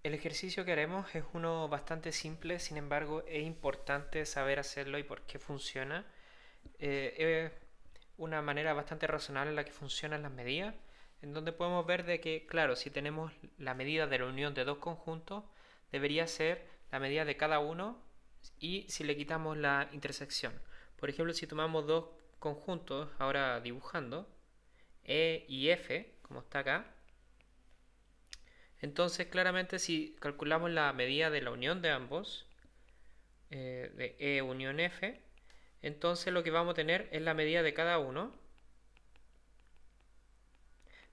El ejercicio que haremos es uno bastante simple, sin embargo es importante saber hacerlo y por qué funciona. Es una manera bastante razonable en la que funcionan las medidas, en donde podemos ver de que, claro, si tenemos la medida de la unión de dos conjuntos, debería ser la medida de cada uno y si le quitamos la intersección. Por ejemplo, si tomamos dos conjuntos, ahora dibujando, E y F, como está acá, entonces claramente si calculamos la medida de la unión de ambos, de E unión F, entonces lo que vamos a tener es la medida de cada uno,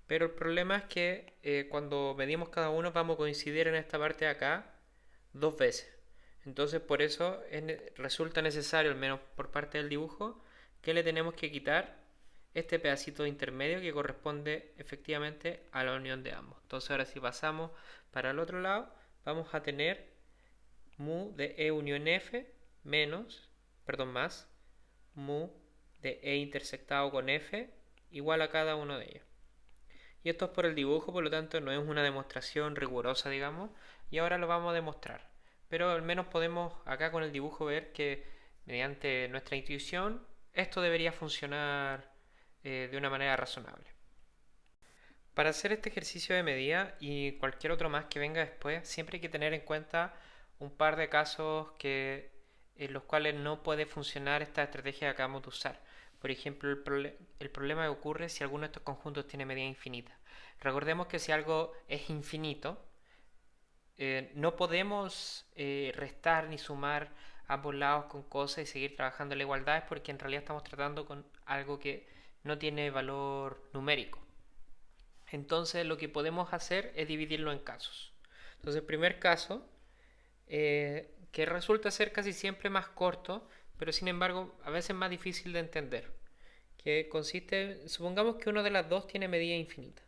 pero el problema es que cuando medimos cada uno vamos a coincidir en esta parte de acá dos veces. Entonces por eso resulta necesario, al menos por parte del dibujo, que le tenemos que quitar este pedacito intermedio que corresponde efectivamente a la unión de ambos. Entonces ahora si pasamos para el otro lado, vamos a tener mu de E unión F menos, perdón, más mu de E intersectado con F igual a cada uno de ellos. Y esto es por el dibujo, por lo tanto no es una demostración rigurosa, digamos, y ahora lo vamos a demostrar. Pero al menos podemos acá con el dibujo ver que mediante nuestra intuición esto debería funcionar de una manera razonable. Para hacer este ejercicio de medida y cualquier otro más que venga después, siempre hay que tener en cuenta un par de casos en los cuales no puede funcionar esta estrategia que acabamos de usar. Por ejemplo, el problema que ocurre si alguno de estos conjuntos tiene medida infinita. Recordemos que si algo es infinito, no podemos restar ni sumar ambos lados con cosas y seguir trabajando en la igualdad, porque en realidad estamos tratando con algo que no tiene valor numérico. Entonces lo que podemos hacer es dividirlo en casos. Entonces el primer caso, que resulta ser casi siempre más corto, pero sin embargo a veces más difícil de entender, que consiste, supongamos que uno de las dos tiene medida infinita.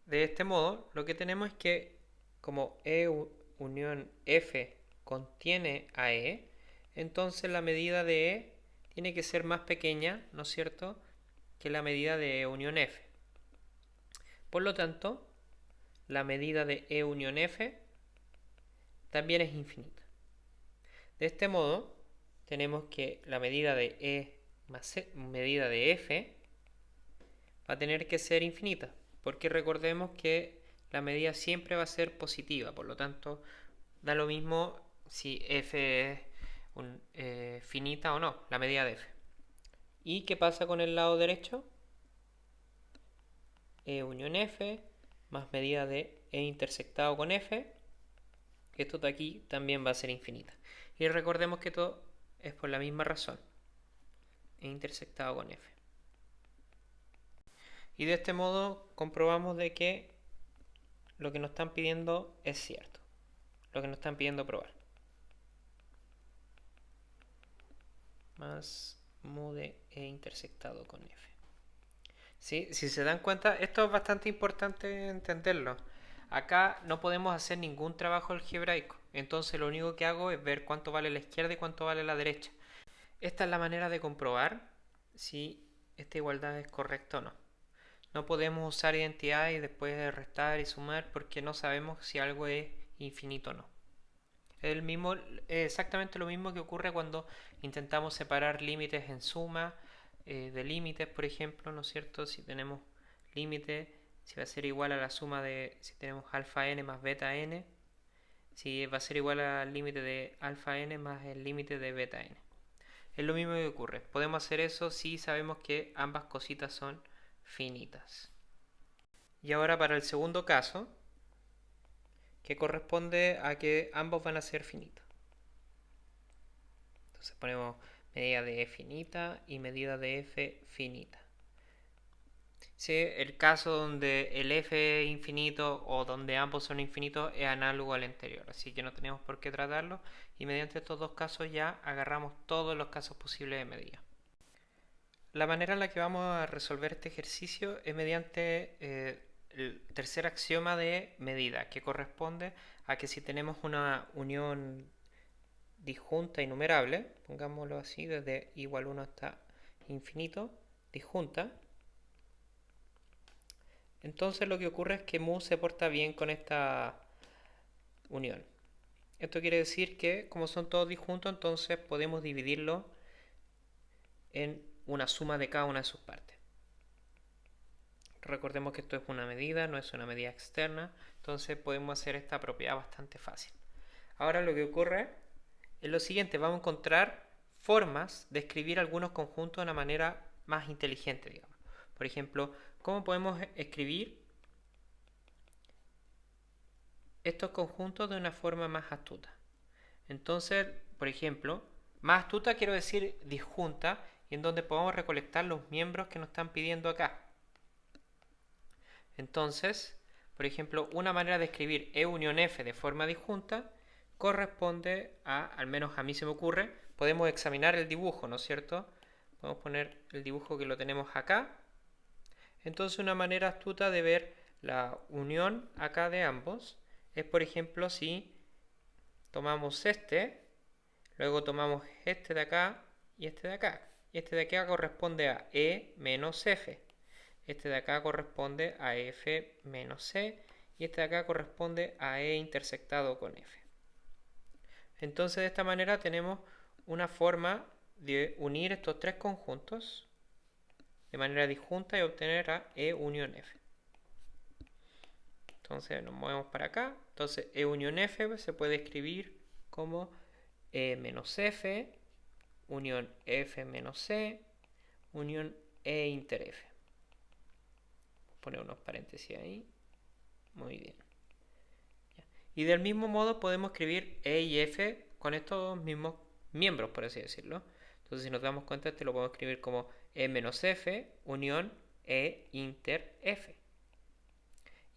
De este modo, lo que tenemos es que como E unión F contiene a E, entonces la medida de E tiene que ser más pequeña, ¿no es cierto?, que la medida de E unión F. Por lo tanto, la medida de E unión F también es infinita. De este modo, tenemos que la medida de E más medida de F va a tener que ser infinita, porque recordemos que la medida siempre va a ser positiva, por lo tanto, da lo mismo si F es finita o no, la medida de F. ¿Y qué pasa con el lado derecho? E unión F más medida de E intersectado con F, esto de aquí también va a ser infinita. Y recordemos que todo es por la misma razón, E intersectado con F. Y de este modo comprobamos de que lo que nos están pidiendo es cierto, lo que nos están pidiendo probar. Más mu de E intersectado con F. ¿Sí? Si se dan cuenta, esto es bastante importante entenderlo. Acá no podemos hacer ningún trabajo algebraico, entonces lo único que hago es ver cuánto vale la izquierda y cuánto vale la derecha. Esta es la manera de comprobar si esta igualdad es correcta o no. No podemos usar identidad y después restar y sumar porque no sabemos si algo es infinito o no. Es exactamente lo mismo que ocurre cuando intentamos separar límites en suma de límites, por ejemplo, ¿no es cierto? Si tenemos límite, si va a ser igual a la suma de, si tenemos alfa n más beta n, si va a ser igual al límite de alfa n más el límite de beta n. Es lo mismo que ocurre. Podemos hacer eso si sabemos que ambas cositas son finitas. Y ahora para el segundo caso, que corresponde a que ambos van a ser finitos. Entonces ponemos medida de E finita y medida de F finita. ¿Sí? El caso donde el F es infinito o donde ambos son infinitos es análogo al anterior, así que no tenemos por qué tratarlo y mediante estos dos casos ya agarramos todos los casos posibles de medida. La manera en la que vamos a resolver este ejercicio es mediante el tercer axioma de medida, que corresponde a que si tenemos una unión disjunta innumerable, pongámoslo así, desde igual 1 hasta infinito, disjunta, entonces lo que ocurre es que mu se porta bien con esta unión. Esto quiere decir que como son todos disjuntos, entonces podemos dividirlo en una suma de cada una de sus partes. Recordemos que esto es una medida, no es una medida externa, entonces podemos hacer esta propiedad bastante fácil. Ahora lo que ocurre es lo siguiente, vamos a encontrar formas de escribir algunos conjuntos de una manera más inteligente, digamos. Por ejemplo, ¿cómo podemos escribir estos conjuntos de una forma más astuta? Entonces, por ejemplo, más astuta quiero decir disjunta, y en donde podamos recolectar los miembros que nos están pidiendo acá. Entonces, por ejemplo, una manera de escribir E unión F de forma disjunta corresponde a, al menos a mí se me ocurre, podemos examinar el dibujo, ¿no es cierto? Podemos poner el dibujo que lo tenemos acá. Entonces, una manera astuta de ver la unión acá de ambos es, por ejemplo, si tomamos este, luego tomamos este de acá y este de acá. Y este de acá corresponde a E menos F. Este de acá corresponde a F menos C. Y este de acá corresponde a E intersectado con F. Entonces, de esta manera tenemos una forma de unir estos tres conjuntos de manera disjunta y obtener a E unión F. Entonces nos movemos para acá. Entonces E unión F se puede escribir como E menos F, unión F menos C, unión E inter F. Poner unos paréntesis ahí. Muy bien. Y del mismo modo podemos escribir E y F con estos mismos miembros, por así decirlo. Entonces si nos damos cuenta, este lo podemos escribir como E menos F, unión E inter F.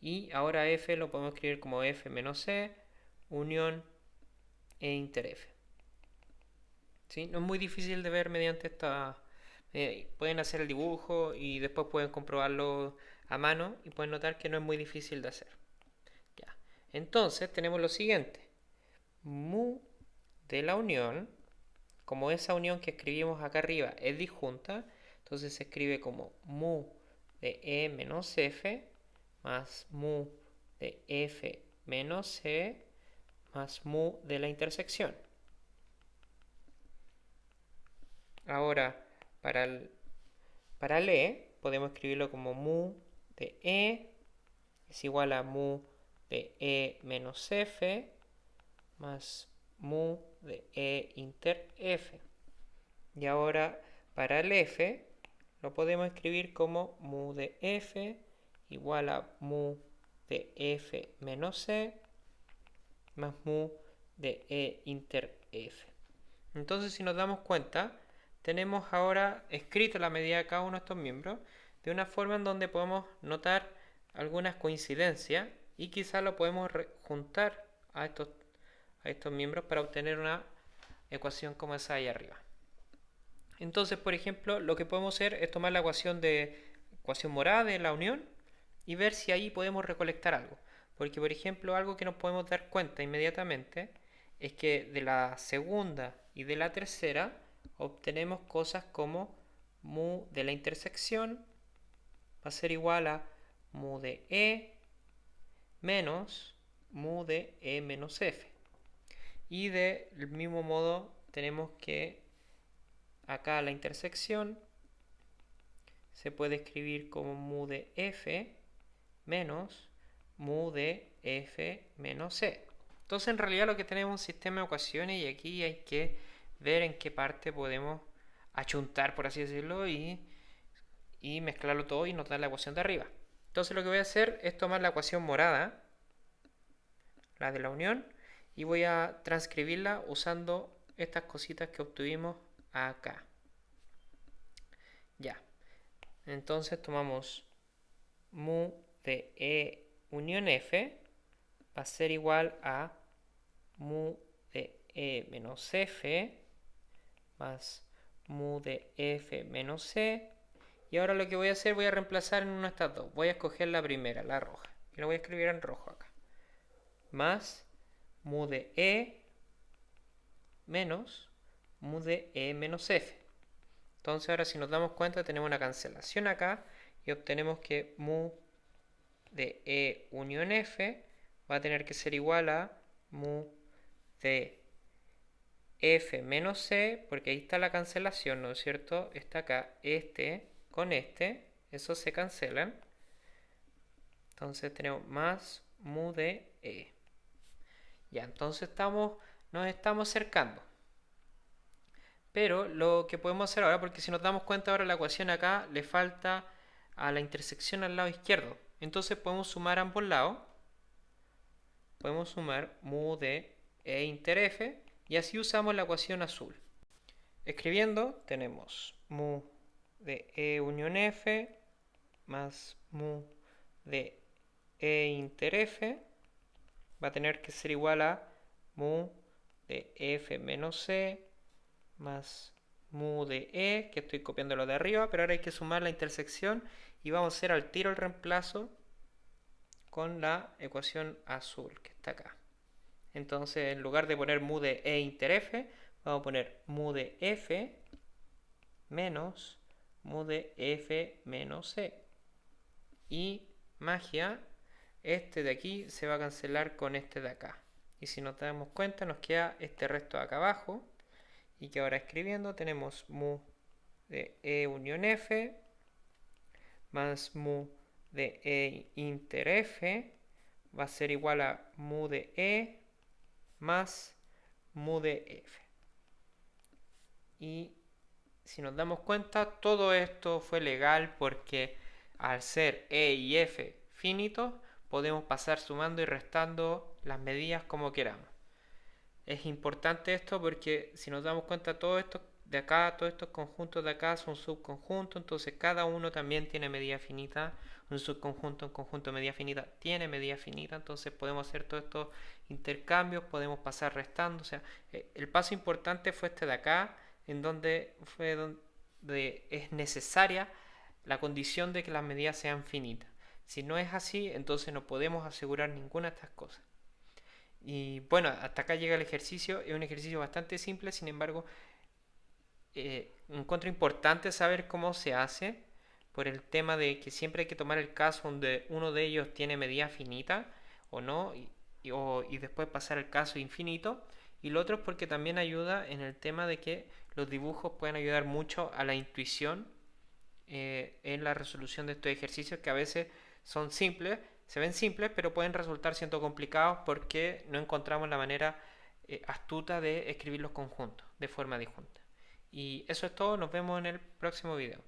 Y ahora F lo podemos escribir como F menos C, unión E inter F. ¿Sí? No es muy difícil de ver mediante esta... pueden hacer el dibujo y después pueden comprobarlo a mano y pueden notar que no es muy difícil de hacer. Ya. Entonces tenemos lo siguiente. Mu de la unión, como esa unión que escribimos acá arriba es disjunta, entonces se escribe como mu de E menos F más mu de F menos C más mu de la intersección. Ahora, para el E, podemos escribirlo como mu de E es igual a mu de E menos F más mu de E inter F. Y ahora, para el F, lo podemos escribir como mu de F igual a mu de F menos C más mu de E inter F. Entonces, si nos damos cuenta, tenemos ahora escrito la medida de cada uno de estos miembros de una forma en donde podemos notar algunas coincidencias y quizás lo podemos juntar a estos miembros para obtener una ecuación como esa ahí arriba. Entonces, por ejemplo, lo que podemos hacer es tomar la ecuación morada de la unión y ver si ahí podemos recolectar algo. Porque, por ejemplo, algo que nos podemos dar cuenta inmediatamente es que de la segunda y de la tercera obtenemos cosas como mu de la intersección va a ser igual a mu de E menos mu de E menos F. Y del mismo modo tenemos que acá la intersección se puede escribir como mu de F menos mu de F menos C. Entonces en realidad lo que tenemos es un sistema de ecuaciones y aquí hay que ver en qué parte podemos achuntar, por así decirlo, y mezclarlo todo y nos da la ecuación de arriba. Entonces lo que voy a hacer es tomar la ecuación morada, la de la unión, y voy a transcribirla usando estas cositas que obtuvimos acá. Ya. Entonces tomamos mu de E unión F va a ser igual a mu de E menos F más mu de F menos C. Y ahora lo que voy a hacer, voy a reemplazar en una de estas dos. Voy a escoger la primera, la roja. Y la voy a escribir en rojo acá. Más mu de E menos mu de E menos F. Entonces ahora si nos damos cuenta tenemos una cancelación acá y obtenemos que mu de E unión F va a tener que ser igual a mu de f menos c, porque ahí está la cancelación, ¿no es cierto? Está acá este con este, esos se cancelan. Entonces tenemos más mu de e. Ya, entonces nos estamos acercando. Pero lo que podemos hacer ahora, porque si nos damos cuenta ahora la ecuación acá le falta a la intersección al lado izquierdo. Entonces podemos sumar ambos lados. Podemos sumar mu de e inter f y así usamos la ecuación azul. Escribiendo tenemos mu de e unión f más mu de e inter f va a tener que ser igual a mu de f menos c más mu de e, que estoy copiando lo de arriba, pero ahora hay que sumar la intersección y vamos a hacer al tiro el reemplazo con la ecuación azul que está acá. Entonces, en lugar de poner mu de e inter f, vamos a poner mu de f menos mu de f menos c. Y magia, este de aquí se va a cancelar con este de acá. Y si nos damos cuenta, nos queda este resto de acá abajo. Y que ahora escribiendo tenemos mu de e unión f más mu de e inter f va a ser igual a mu de e más mu de f. Y si nos damos cuenta, todo esto fue legal porque al ser e y f finitos, podemos pasar sumando y restando las medidas como queramos. Es importante esto porque si nos damos cuenta, todo esto de acá, todos estos conjuntos de acá son subconjuntos, entonces cada uno también tiene medida finita. Un subconjunto, un conjunto de medida finita tiene medida finita, entonces podemos hacer todos estos intercambios, podemos pasar restando. O sea, el paso importante fue este de acá, en donde fue donde es necesaria la condición de que las medidas sean finitas. Si no es así, entonces no podemos asegurar ninguna de estas cosas. Y bueno, hasta acá llega el ejercicio. Es un ejercicio bastante simple, sin embargo, encuentro importante saber cómo se hace por el tema de que siempre hay que tomar el caso donde uno de ellos tiene medida finita o no, y después pasar al caso infinito. Y lo otro es porque también ayuda en el tema de que los dibujos pueden ayudar mucho a la intuición en la resolución de estos ejercicios que a veces son simples, se ven simples, pero pueden resultar siendo complicados porque no encontramos la manera astuta de escribir los conjuntos de forma disjunta. Y eso es todo, nos vemos en el próximo video.